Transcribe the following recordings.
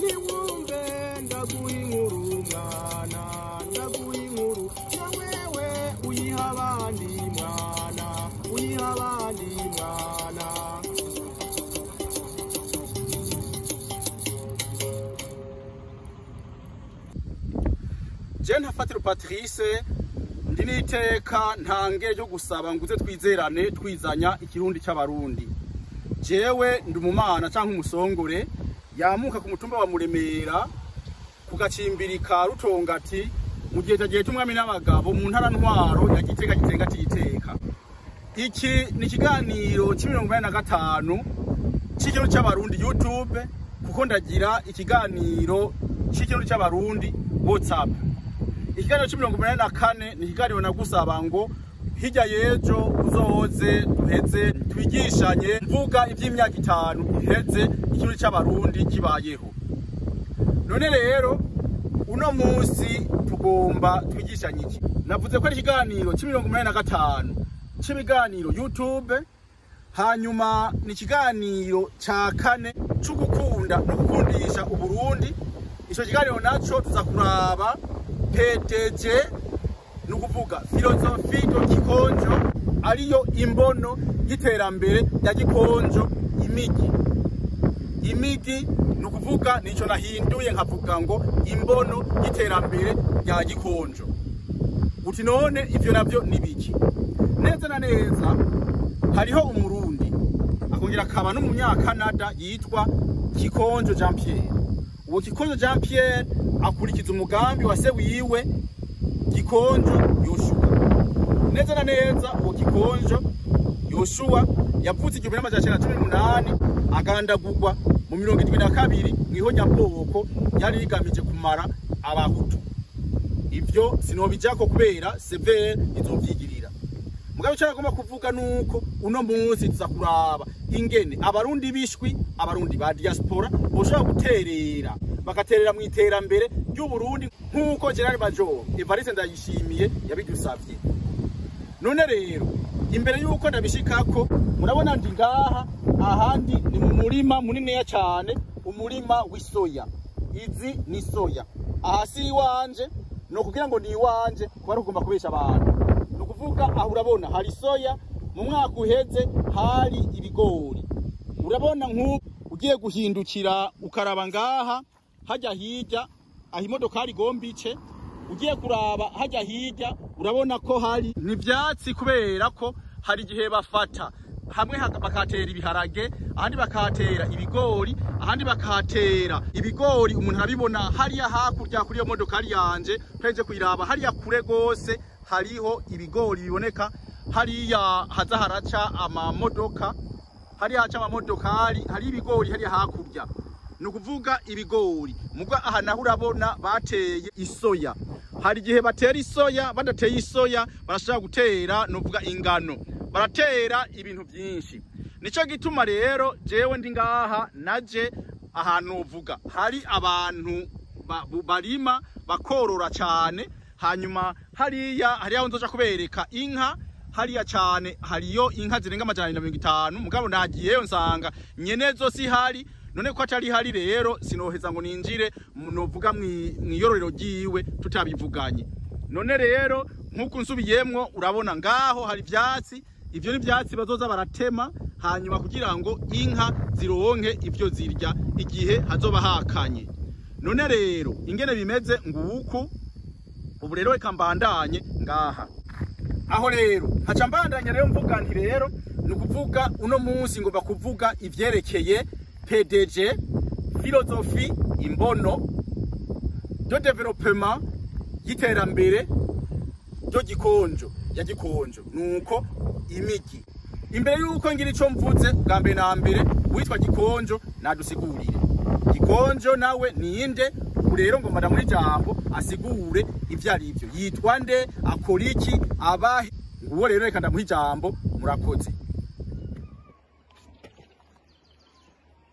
niwumve ndaguha mwana ndaguha na wewe uyiha abandi mwana uyiha abandi mwana. Je Ntafatiro Patrice ndi niteka ntange ryo gusaba nguze twizerane twizanya ikirundi cy'abarundi. Jewe ndi umumana canke umusongore yamuka ku mutumba wa Muremera ku gacimbiri ka Rutongati mu gihe cyagiye tumwami n'abagabo mu ntara ntwaro ya Gitega Gitenga titeka. Iki ni kiganiro c'85 cy'ikirundi cy'abarundi YouTube, kuko ndagira ikiganiro cy'ikirundi cy'abarundi WhatsApp. Ikiganiro c'84 ni ikiganiro nagusaba ngo hirya yejo uzoze duheze twigishanye mvuga iby'imyaka 5 iheze ikirundi cy'abarundi kibayeho. None rero uno munsi tugomba twigishanye iki? Navuze ko ari ikiganiro c'85 cy'ibiganiro YouTube, hanyuma ni ikiganiro ca kane cyo gukunda no gukundisha Uburundi. Ico kiganiro naco tuzakuraba PDG nukuvuga filozofi do Gikonjo, ariyo imbono y'iterambere ya Gikonjo imigi nukuvuga nico nahinduye nkavuga ngo imbono y'iterambere ya Gikonjo. Uti none ivyo navyo nibiki? Neza na neza hariho umurundi akongera akaba n'umunyakanada yitwa Gikonjo Jean Pierre. Uwo Gikonjo Jean Pierre akurikiza umugambi wa se wiwe Gikonjo Yoshua. Neza na neza uwo Gikonjo Yoshua yapfutse 1918 agandagurwa mu 1972 mw'ihonyabwoko yari yigamije kumara abahutu. Ivyo sinobijako kubera severe izovyigirira. Mugabe cyagomba kuvuga nuko uno munsi tuzakuraba ingene abarundi bishwi, abarundi ba diaspora boshobora guterera bagaterera mu iterambere ry'Uburundi nkuko General Major Evariste Ndayishimiye yabidusavye. None rero imbere yuko ndabishikako murabona ndi ngaha ahandi ni mu murima munini cyane, umurima w'isoya. Izi ni soya. Ahasi iwanje no kugira ngo ni iwanje kuba rugomba kubesha abantu. No kuvuga aho urabona hari soya, mu mwaka uheze hari ibigori. Urabona nk'ubu ugiye guhindukira ukaraba ngaha hajya hirya aho imodoka igombice, ugiye kuraba hajya hirya urabona ko hari n'ivyatsi kubera ko hari igihe bafata hamwe bakatera ibiharage, ahandi bakatera ibigori, ahandi bakatera ibigori. Umuntu arabibona hariya hakurya kuri iyo modoka yanje peje kuyiraba hariya kure gose hariho ibigori biboneka hariya haza haraca amamodoka, hariya haca amamodoka hari ibigori hariya hakurya. Nukuvuga ibigori mugwa aha naho urabona bateye isoya. Hari igihe batera isoya, badateye isoya barashaka gutera nuvuga ingano, baratera ibintu byinshi. Nico gituma rero jewe ndi ngaha naje ahantu uvuga hari abantu barima bakorora cyane, hanyuma hariya nzoja kubereka inka hariya cyane, hariyo inka zirenga 150 mugabo nagiyeyo nsanga nyenezo si hari. None ko atari hari rero sinoheza ngo ninjire novuga mwiyororero giwe tutabivuganye. None rero nkuko nsubiyemwo urabona ngaho hari ivyatsi, ivyo ni ivyatsi bazoza baratema hanyuma kugira ngo inka zironke ivyo zirya igihe hazoba hakanye. None rero ingene bimeze nguko ubu rero reka mbandanye ngaha. Aho rero haca mbandanye rero mvuga nti rero nukuvuga uno munsi ngomba kuvuga ivyerekeye PDG, filozofi imbono do development y'iterambere ryo Gikonjo ya Gikonjo nuko imigi. Imbere yuko ngira ico mvuze bwa mbere na mbere witwa Gikonjo nadusigurire Gikonjo nawe ninde. Rero ngo mada muri jambo asigure ivyo ari byo, yitwa nde, akora iki, abahe. Nguwo rero reka ndamuha ijambo, murakoze.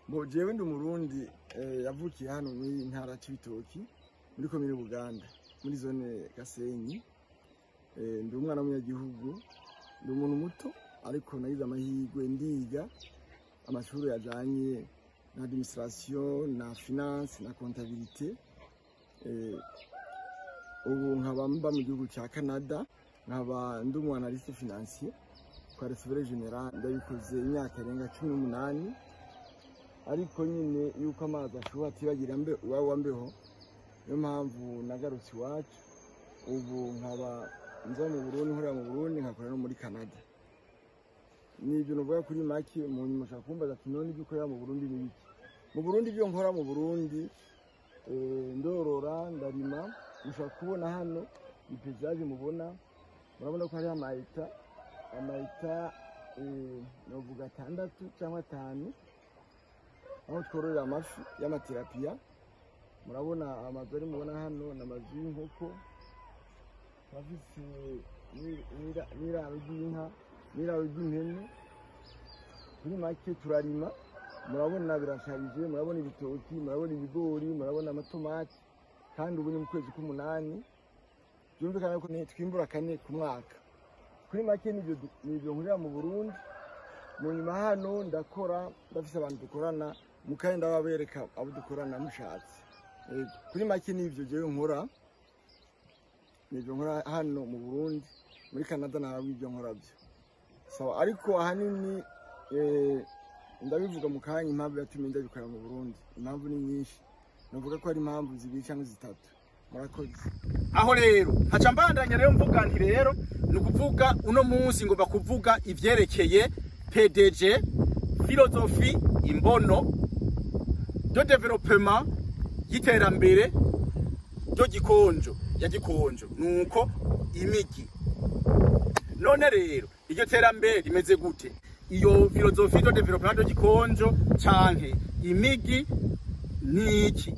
Bo jewe ndi umurundi yavukiye hano muri ntara Cibitoki muri komine Buganda muri zone Gasenyi. Ndi umwana w'umunyagihugu, ndi umuntu muto ariko nagize amahirwe ndiga amashuri yajanye na administration na finance na comptabilité. Ubu nkaba mba mu gihugu cya Canada, nkaba ndi umu analyste financier kwa Receveur General, ndabikoze imyaka irenga 18, ariko nyine yuko amazi ashobora atibagira mbe uwawe mbeho, niyo mpamvu nagarutse iwacu. Ubu nkaba nza mu Burundi, nkorera mu Burundi, nkakora no muri Canada. Ni ibyo nuvuga kuri make. Mu nyuma ushaka kumbaza ati none ibyo ukorera mu Burundi ni iki? Mu Burundi ibyo nkora mu Burundi, ndorora, ndarima. Mushaka kubona hano ipezaje mubona, murabona ko hari amayita novuga 6 cyangwa 5 aho twororera amafi y'amaterapiya. Murabona amazu ari mubona hano n'amazu y'inkoko, bafise n'iraro ry'inka, n'iraro ry'impene. Kuri make turarima, murabona birasharije, murabona ibitoki, murabona ibigori, murabona amatomati, kandi ubu ni mu kwezi k'8. Byumvikana ko twimbura 4 ku mwaka. Kuri make nibyo nkurira mu Burundi. Mu nyuma hano ndakora, ndafise abantu dukorana, mukaye ndababereka abo dukorana mushatse. Kuri make nibyo jewe nkora, nibyo nkora hano mu Burundi. Muri Canada nawe ibyo nkora byo sawa, ariko ahanini ndabivuga mu kanya impamvu yatumye ndabikora mu Burundi. Impamvu ni nyinshi, navuga ko ari impamvu 2 cyangwa 3. Murakoze. Aho rero haca mbandanya rero mvuga nti rero ni ukuvuga uno munsi ngo bakuvuga ivyerekeye PDG, philosophie imbono de développement y'iterambere ryo Gikonjo ya Gikonjo, nuko imigi. None rero iryo terambere rimeze gute? Iyo philosophie de développement ryo Gikonjo canke imigi ni iki?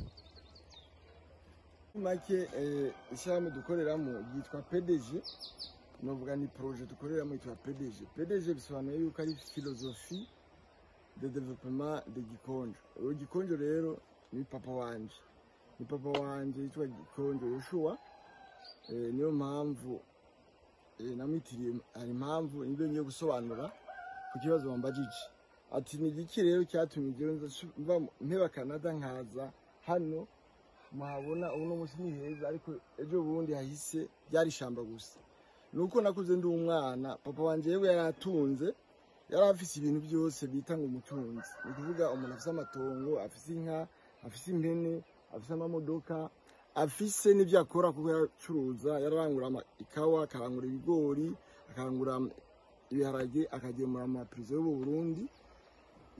Make ishyirahamwe dukoreramo yitwa PDG, novuga ni projet dukoreramo yitwa PDG. PDG bisobanuye yuko ari philosophie de développement de Gikonjo. Uwo Gikonjo rero ni papa wanje, yitwa Gikonjo Yoshua. Niyo mpamvu namwitiriye. Hari impamvu nibyo ngiye gusobanura ku kibazo wambajije ati ni iki rero cyatumye mva mpeba Canada nkaza hano. Muhabona uno munsi ni heza, ariko ejo bundi hahise byari shamba gusa. Nuko nakuze ndi umwana, papa wanje yewe yaratunze, yarafise ibintu byose bita ngo umutunzi. Ni kuvuga umuntu afise amatongo, afise inka, afise impene, afise amamodoka, afise n'ibyo akora kuko yacuruza. Yararangura ikawa, akarangura ibigori, akarangura ibiharage, akagemura mu maprizo y'u Burundi.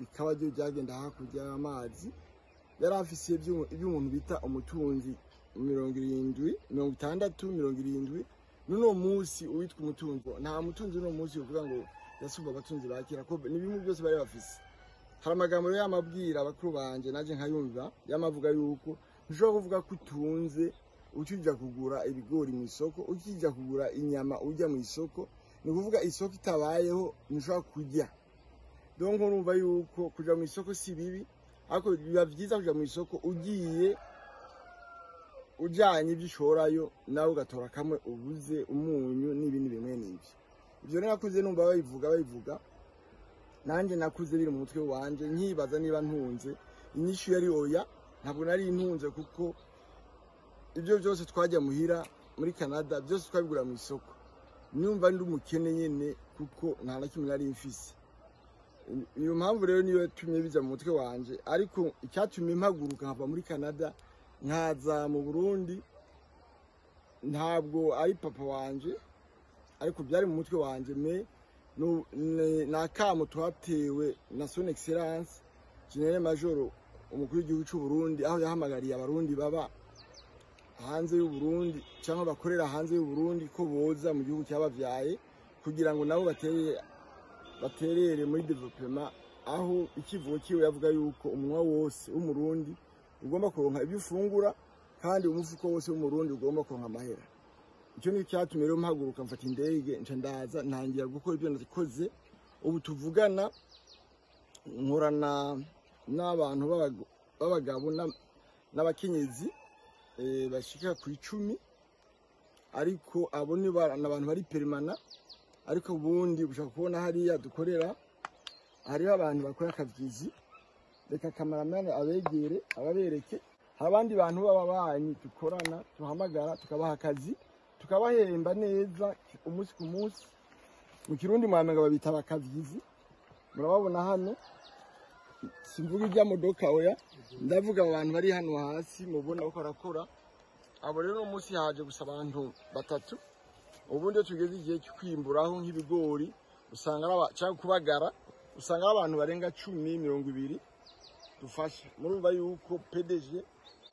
Ikawa ryo ryagenda hakurya y'amazi. Yarafise ibyo umuntu bita umutunzi 70, 70. Nuno munsi uwitwa umutunzi, nta mutunzi uno munsi uvuga ngo yasuba abatunzi bakira ko ni bimwe byose bari bafise. Hari amagambo y'amabwira abakuru banje naje nkayumva yamavuga yuko nshobora kuvuga ko utunze ukijya kugura ibigori mu isoko, ukijya kugura inyama ujya mu isoko. Ni kuvuga isoko itabayeho nshobora kujya. Donc urumva yuko kuja mu isoko si bibi, ariko biba byiza kuja mu isoko ugiye ujanye ibyo ushorayo, nawe ugatora kamwe ubuze umunyu n'ibindi bimwe n'ibyo. Ibyo rero nakuze numva bayivuga, nanjye nakuze biri mu mutwe wanje nkibaza niba ntunze. Inyishu yari oya, ntabwo nari ntunze kuko ibyo byose twajya muhira muri Canada byose twabigura mu isoko. Nyumva ndi umukene nyene kuko nta na kimwe nari mfise. Iyo mpamvu rero niyo yatumye biza mu mutwe wanje, ariko icyatumye mpaguruka nkava muri Canada nkaza mu Burundi ntabwo ari papa wanje, ariko byari mu mutwe wanje. Nakamo twatewe na son excellence General Major umukuru w'igihugu cy'u Burundi, aho yahamagariye abarundi baba hanze y'u Burundi cyangwa bakorera hanze y'u Burundi ko boza mu gihugu cyabavyaye kugira ngo nabo baterere muri development. Aho ikivugo kiwe yavuga yuko umunwa wose w'umurundi ugomba kuronka ibyo ufungura, kandi umufuko wose w'umurundi ugomba kuronka amahera. Icyo ni cyatumye rero mpaguruka mfata indege nca ndaza ntangira gukora ibyo nakoze. Ubu tuvugana nkorana n'abantu b'abagabo n'abakenyezi bashika ku 10, ariko abo ni abantu bari permanent. Ariko ubundi ushaka kubona hariya dukorera hariho abantu bakora akavyizi, reka kameramani abegere ababereke hari abandi bantu b'ababanyi dukorana tuhamagara tukabaha akazi tukabahemba neza umunsi ku munsi mu kirundi mwamenga babita abakavyizi murababona hano simvuga ijya modoka oya ndavuga abantu bari hano hasi mubona uko arakora abo rero umunsi haje gusa abantu batatu ubundi tugeze igihe cyo kwimburaho nk'ibigori usanga cyangwa kubagara usanga abantu barenga 10-20 dufasha murumva yuko PDG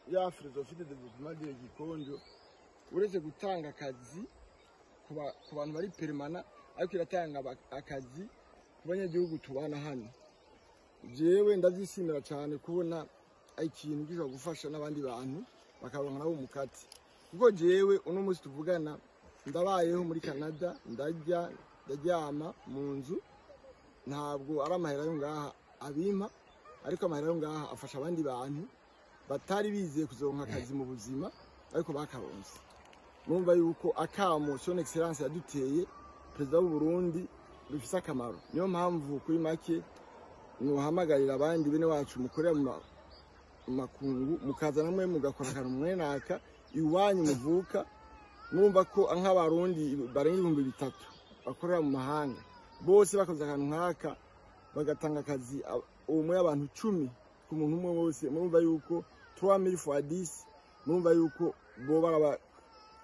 ya philosophie de développement de Gikonjo uretse gutanga akazi ku bantu bari permanent ariko iratanga akazi ku banyagihugu tubana hano jewe ndazisimira cyane kubona ikintu gishobora gufasha n'abandi bantu bakaronka nabo umukati kuko jewe uno munsi tuvugana ndabayeho muri Canada ndaryama mu nzu ntabwo ari amahera yo ngaha abimpa ariko amahera yo ngaha afasha abandi bantu batari bizeye kuzoronka akazi mu buzima ariko bakaronse mumva yuko akamo son excellence yaduteye perezida w'u Burundi bifise akamaro niyo mpamvu kuri make nuhamagarira abandi bene wacu mukorera mu makungu mukaza namwe mugakora akantu mwenaka iwanyu muvuka murumva ko nk'abarundi barenga 3,000 bakorera mu mahanga bose bakoze akantu nkaka bagatanga akazi umwe abantu 10 ku muntu umwe wose murumva yuko 3000 fois 10 murumva yuko bo baraba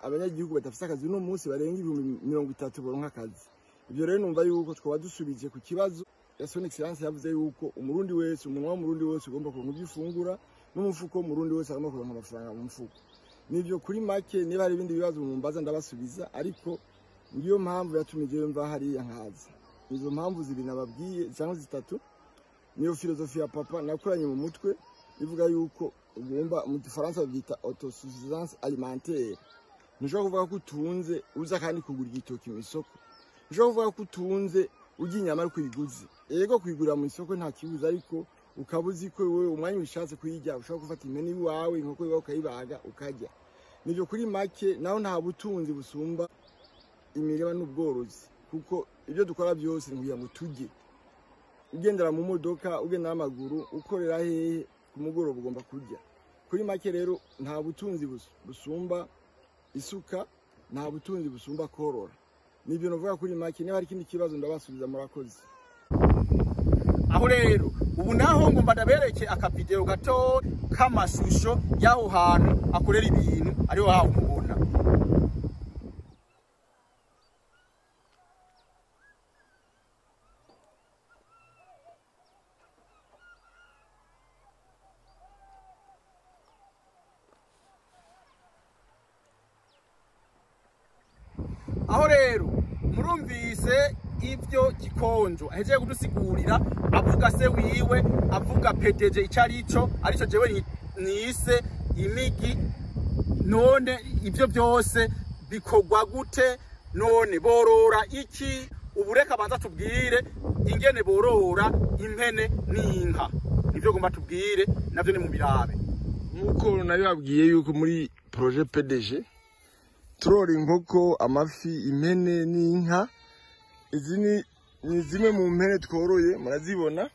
abanyagihugu batafise akazi no munsi barenga 30,000 boronka akazi ibyo rero numva yuko twaba dusubije ku kibazo ya son excellence yavuze yuko umurundi wese umunwa w'umurundi wese ugomba kuronka ibyifungura n'umufuko umurundi wese agomba kuronka amafaranga mu mufuko nivyo kuri make niba hari ibindi bibazo mumbaza ndabasubiza ariko ngiyo mpamvu yatumije mva hariya nkaza izo mpamvu zibiri nababwiye cyangwa zitatu niyo philosophie ya papa nakoranye mu mutwe ivuga yuko ugomba mu Faransa bita autosuffisance alimentaire nishobora kuvuga ko utunze uza kandi kugura igitoki mu isoko nishobora kuvuga ko utunze ugiye inyama ariko uyiguze yego kuyigura mu isoko nta kibuza ariko ukabuzi ko wewe umwanya ushatse kuyijya ushobora gufata impene iwawe inkoko iwawe ukayibaga ukarya nivyo kuri make naho nta butunzi busumba imirima n'ubworozi kuko ibyo dukora byose nkuya ngo tujye ugendera mu modoka ugendera amaguru ukorera hehe ku mugoroba ugomba kurya kuri make rero nta butunzi busumba isuka nta butunzi busumba korora nibyo novuga kuri make niba hari ikindi kibazo ndabasubiza murakoze aho rero ubu naho ngomba ndabereke akavideo gato k'amashusho y'aho hantu akorera ibintu ariho hawo mubona aho rero murumvise ibyo Gikonjo ahejeje kudusigurira avuga se wiwe avuga PDG icarico arico jewe nise imigi none ibyo byose bikogwa gute none borora iki ubureka banza tubwire ingene borora impene n'inka nivyo gomba tubwire navyo ni mu birabe nkuko nayo babwiye yuko muri projet PDG turora inkoko amafi impene n'inka izi ni zimwe mu mpene tworoye murazibona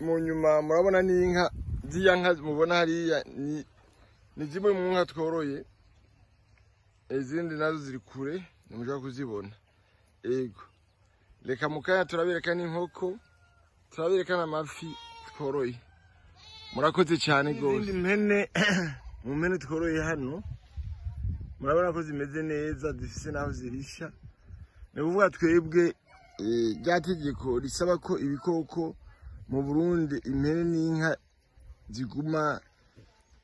mu nyuma murabona n'inka ziya nka mubona hariya ni zimwe mu nka tworoye izindi nazo ziri kure nimushaka kuzibona ego reka mukanya turabereka n'inkoko turabereka n'amafi tworoye murakoze cyane gose impene mu mpene tworoye hano murabona ko zimeze neza zifise naho zirisha Nevuga twebwe ryategeko risaba ko ibikoko mu Burundi impene n'inka ziguma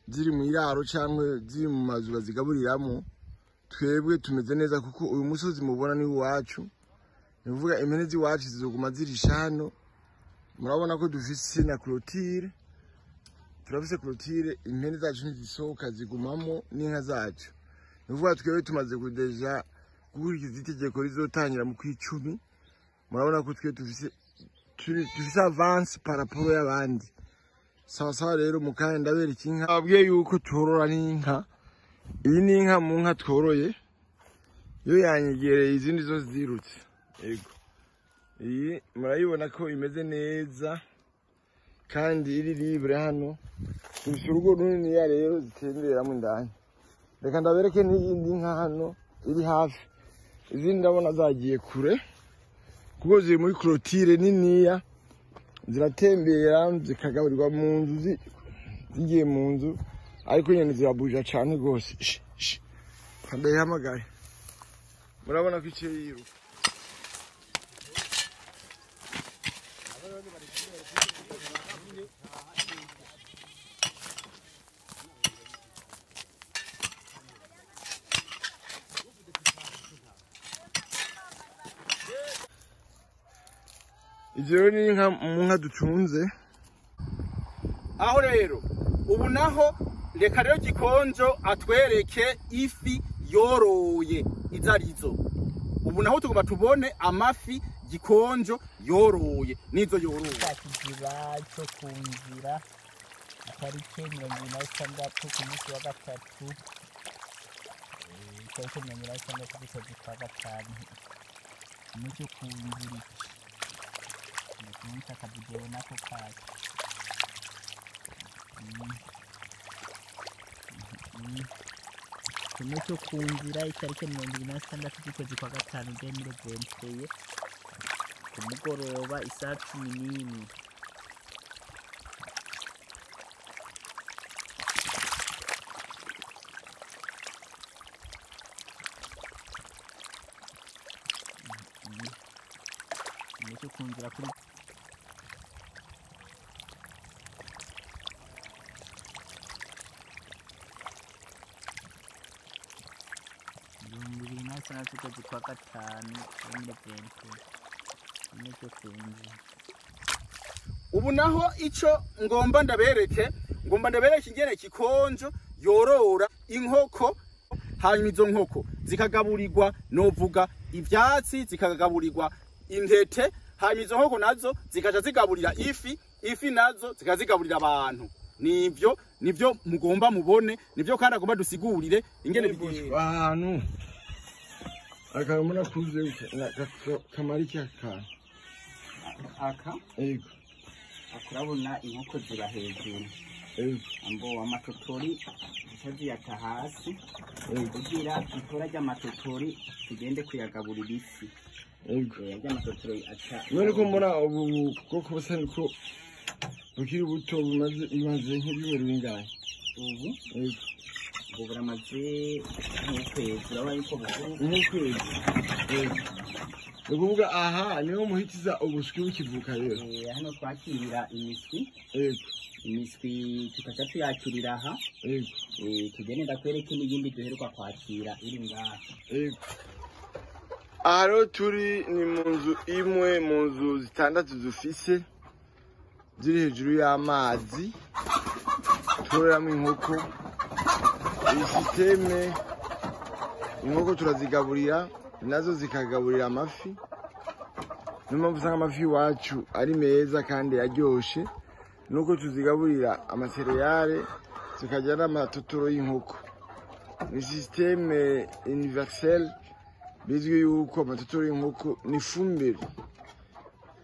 ziri mu iraro cyangwa ziri mu mazu bazigaburiramo twebwe tumeze neza kuko uyu musozi mubona ni wacu nevuga impene ziwacu zizoguma zirisha hano murabona ko dufise na clôture turafise clôture impene zacu ntizisohoka zigumamo n'inka zacu nevuga twebwe tumaze kudeja gukurikiza itegeko rizotangira mu kw'icumi murabona ko twe dufise avance par rapport y'abandi sawa rero mukanya ndabereka inka abwiye yuko torora n'inka iyi ni inka mu nka tworoye yo yanyegereye izindi zo zirutse yego iyi murayibona ko imeze neza kandi iri libre hano. Dufise urugo runiniya rero zitemberamo indani. Reka ndabereke n'iyindi nka hano iri hafi. Izindi ndabona zagiye kure kuko ziri muri clôture niniya, ziratembera zikagaburirwa mu nzu, zigiye mu nzu, ariko nyene zirabuja cane gose. Ndayihamagaye, murabona ko iciye yiruka. Ivyo ni nka ducunze. Aho rero ubu naho reka rero Gikonjo atwereke ifi yoroye izarizo. Ubu naho tugomba tubone amafi Gikonjo yoroye nizo yoroye. Ikiziba cyo kunzira tariki 26 ku munsi wa gatatu. Tariki 26 ku kwa gatanu. Nicyo kunzira. Nita kabidewo nako kaje. Nicyo kunzira itariki 26 ku kwa gatanu 2020. Ku mugoroba isaa 10:00. Nicyo kunzira kuri kwa gatanu 2020. Nicyo kunzira. Ubu naho ico ngomba ndabereke ingene Gikonjo yorora inkoko, hanyuma izo nkoko zikagaburirwa novuga ivyatsi, zikagaburirwa intete, hanyuma izo nkoko nazo zikaja zigaburira ifi nazo zikazigaburira abantu. Nivyo mugomba mubone, nivyo kandi agomba dusigurire ingene bigenda ahantu. Akamuna kuze kamariki aka. Ego. Akurabona inkoko zira hejuru. Ego. Ambo amatotori zitazi yata hasi. Kugira ikora ry'amatotori tugende kuyagaburira ifi. Ego. Ry'amatotori acha. None ko mbona ubu koko basani ko bukiri buto bumaze nk'ibyumweru bingahe? Ubu. Ego. Ubu buramaze nk'ukwezi, urabona yuko bukuru. Nk'ukwezi. Ego. Ukuvuga aha niho muhitiza ubuswi bukivuka rero. Hano twakirira imiswi. Ego. Imiswi tukaca tuyakirira aha. Ego. Tugende ndakwereke n'ibindi duheruka kwakira iri ngaha. Ego. Aha rero turi ni mu nzu imwe mu nzu zitandatu dufise ziri hejuru y'amazi, turoreramo inkoko. Iyi systeme inkoko turazigaburira nazo zikagaburira amafi. Niyo mpamvu usanga amafi iwacu ari meza kandi aryoshe, nuko tuzigaburira amasereyale tukagira n'amatotoro y'inkoko. Ni systeme universelle, bizwi yuko amatotoro y'inkoko ni ifumbire,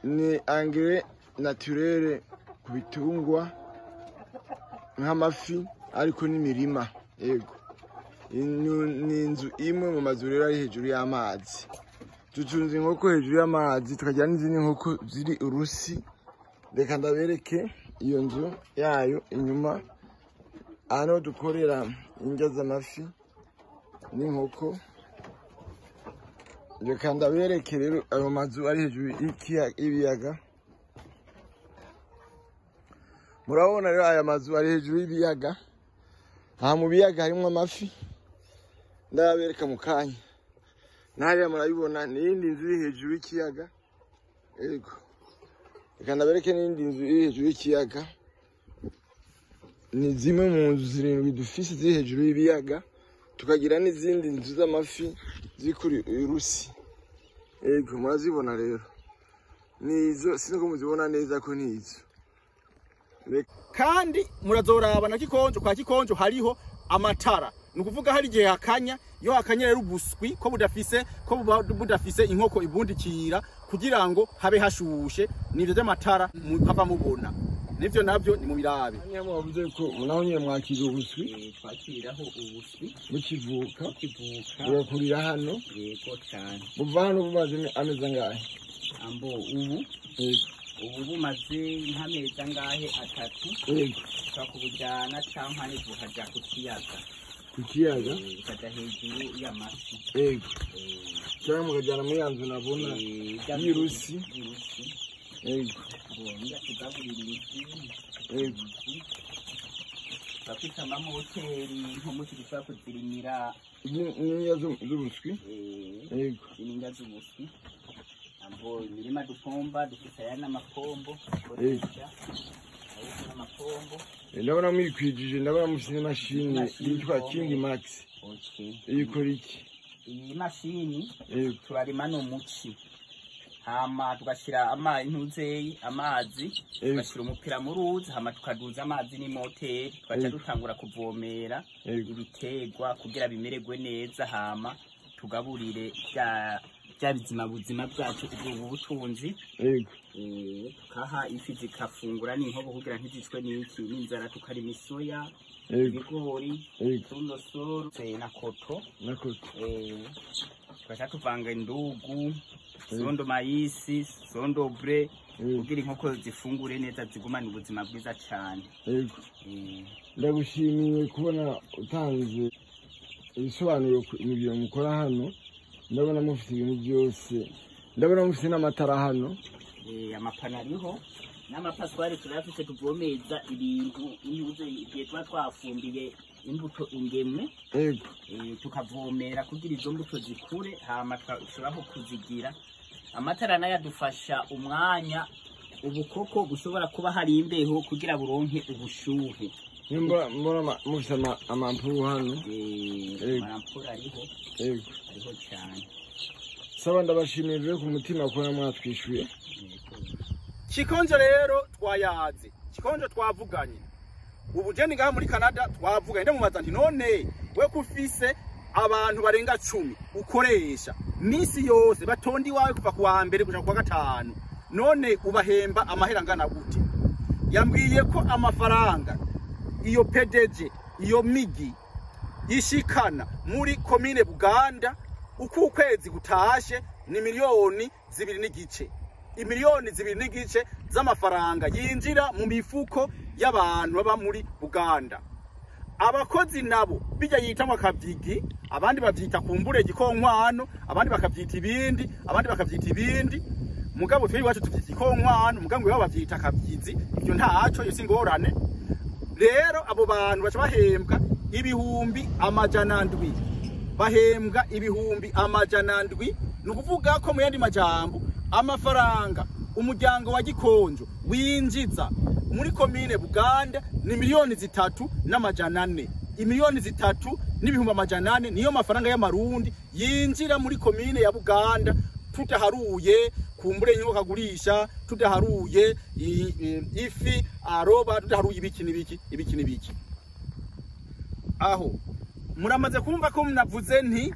ni engrais naturel ku bitungwa nk'amafi ariko n'imirima. Yego, ni inzu imwe mu mazu rero ari hejuru y'amazi. Tutunze inkoko hejuru y'amazi, tukagira n'izindi nkoko ziri urusi. Reka ndabereke iyo nzu yayo inyuma, hano dukorera indya z'amafi n'inkoko. Reka ndabereke rero ayo mazu ari hejuru y'ibiyaga. Murabona rero aya mazu ari hejuru y'ibiyaga. Aha mu biyaga harimo amafi, ndabereka mu kanya. Nariya murabibona n'indi nzu iri hejuru y'ikiyaga. Yego. Reka ndabereke n'indi nzu iri hejuru y'ikiyaga. Ni zimwe mu nzu zirindwi dufise ziri hejuru y'ibiyaga. Tukagira n'izindi nzu z'amafi ziri kuri urusi. Yego, murazibona rero. Nizo sinko muzibona neza ko nizo. Kandi murazoraba na Gikonjo, kwa Gikonjo hariho amatara. Nukuvuga hari gihe hakanya, yo hakanya rero ubuswi ko budafise inkoko ibundikira kugira ngo habe hashushe, nivyo by'amatara mukava mubona. nivyo navyo ni mu birabe. Nyamwe wavuze ko naho nyine mwakira ubuswi twakiriraho ubuswi bukivuka bukivuka bugakurira hano yego cyane buva hano bumaze amezi angahe ambo ubu bumaze nk'amezi angahe 3 yego twakubujyana cyangwa bukaja ku kiyaga bukaja hejuru y'amafi yego cyangwa mukajyana muri yanzu nabona y'irusi yego bonga tugaburira ifi yego bafite amahoteli nko mu kidusaba kuzirimira n'inya z'ubuswi yego ininga z'ubuswi ambo imirima dupomba dufite aya n'amapombo koresha ayo n'amapombo ndabona mwikwijije ndabona mufite mashini yitwa King Max ikora iki iyi mashini yego turarima no muci hama tugashyira amazi tugashyira umupira mu ruzi hama tukaduza amazi n'imoteri tukaja dutangura kuvomera ibiterwa kugira bimererwe neza hama tugaburire bya bizima buzima bwacu ubwo butunzi kaha ifi zikafungura n'inkobo kugira ntizicwe n'iki n'inzara tukarima isoya ibigori tunosoro na koto tukaja tuvanga indugu sondo maisi sondo bre kugira inkoko zifungure neza zigumana ubuzima bwiza cyane yego ndagushimiye kubona utanze ibisobanuro ibyo mukora hano ndabona mufite ibintu byose ndabona mufite n'amatara hano amapana ariho n'amapaswari turafite tuvomeza ibintu inyuze igihe twafumbiye imbuto ingemwe yego tukavomera kugira izo mbuto zikure hama twashobora kuzigira amatara nayo adufasha umwanya ubukoko bushobora kuba hari imbeho kugira buronke ubushuhe mbona mufite amampuru hano amampuru ariho cyane saba ndabashimira ku mutima kubona mwatwishuye Kikonjo rero twayaze Kikonjo twavuganye ubu je ngaha muri Canada twavuganye ndamubaza nti none we kufise abantu barenga 10 ukoresha misi yose batondi wawe kuva kuwa mbere kuja kuwa gatanu none ubahemba amahera ngana gute yambwiye ko amafaranga iyo PDG iyo migi yishikana muri commune Buganda uko ukwezi gutashe ni miliyoni 2 n'igice imiliyoni 2 n'igice z'amafaranga yinjira mu mifuko y'abantu baba muri Buganda abakozi nabo bijya yitamwa kavyigi abandi bavyita kumbure gikonkwano abandi bakavyita ibindi mugabo twe iwacu tuvyita gikonkwano mugabo we bavyita kavyizi ivyo ntaco yo singorane rero abo bantu baca bahembwa ibihumbi amajana ndwi bahembwa ibihumbi amajana ndwi nukuvuga ko mu yandi majambo amafaranga umuryango wa Gikonjo winjiza muri commune Buganda ni miliyoni 3 n'amajana 4 imiliyoni 3 n'ibihumbi amajana 4 niyo mafaranga y'amarundi yinjira muri commune ya Buganda tutaharuye kumbure nyoko kagurisha tutaharuye ifi aroba tutaharuye ibiki nibiki aho muramaze kumva ko mnavuze nti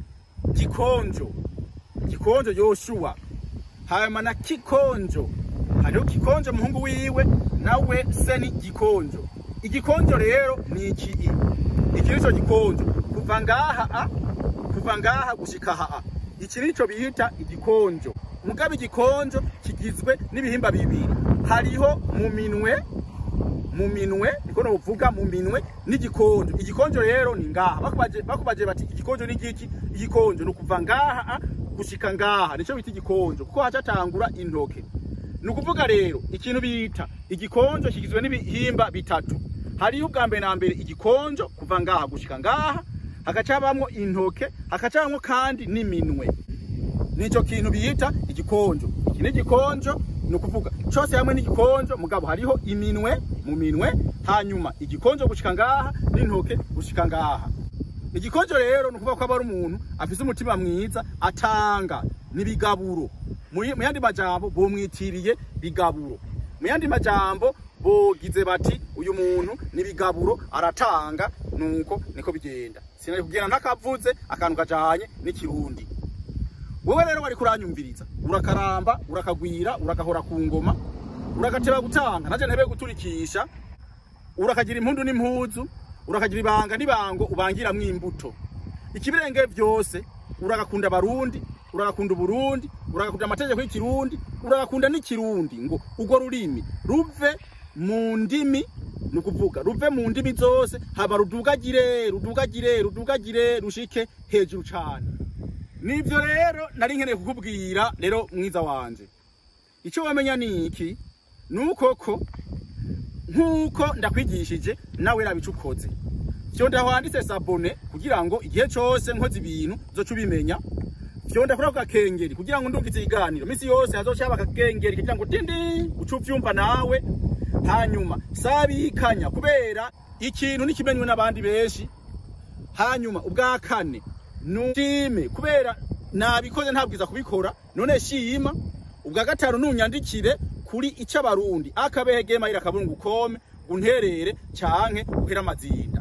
Gikonjo Yoshua hanyuma na Kikonjo hariho Kikonjo muhungu wiwe nawe seni Gikonjo igikonjo rero ni iki nico Gikonjo kuva ngaha gushika haa iki nico bihita igikonjo mugabe igikonjo kigizwe n'ibihimba bibiri hariho mu minwe niko no uvuga mu minwe n'igikonjo igikonjo rero ni ngaha bakubaje bati igikonjo ni giki igikonjo no kuva ngaha gushika ngaha nico bita igikonjo kuko hacatangura intoke nukuvuga rero ikintu bita igikonjo kigizwe n'ibihimba bitatu hariho ubwa mbere na mbere igikonjo kuva ngaha gushika ngaha hakacabamwo intoke hakacabamwo kandi n'iminwe nico kintu bita igikonjo iki ni igikonjo nukuvuga cyose hamwe n'igikonjo mugabo hariho iminwe mu minwe hanyuma igikonjo gushika ngaha n'intoke gushika ngaha igikonjo rero nukuvuga ko aba ari umuntu afise umutima mwiza atanga n'ibigaburo mu yandi majambo bomwitiriye bigaburo mu yandi majambo bogize bati uyu muntu n'ibigaburo aratanga nuko niko bigenda sinari kugira ntakavuze akantu kajanye n'ikirundi wewe rero wari kuranyumviriza urakaramba urakagwira urakahora ku ngoma uragateba gutanga naje ntebe guturikisha urakagira impundu n'impuzu urakagira ibanga n'ibango ubangiramwo imbuto ikibirenge byose uragakunda barundi uragakunda uburundi uragakunda amategeko y'ikirundi uragakunda n'ikirundi ngo ugo rurimi ruve mu ndimi nukuvuga ruve mu ndimi zose haba rudugagire rushike hejuru cyane. Nivyo rero nari nkeneye kukubwira rero mwiza wanje. Ico wamenya ni iki nuko ko nkuko ndakwigishije nawe nabicukoze. Vyo ndahwanditse sabone kugira ngo igihe cyose nkoze ibintu zoca ubimenya. Vyo ndakora ku gakengeri kugira ngo ndungize iganiro misi yose hazocyaba gakengeri kugira ngo dindi ucuvyumva nawe. Hanyuma sabikanya kubera ikintu nikimenywe n'abandi benshi. Hanyuma ubwa kane nutime kubera nabikoze ntabwiza kubikora none shima. Ubwa gatanu nunyandikire kuri icabarundi akabehegema ira kabungu kome unterere canke ukira amazina.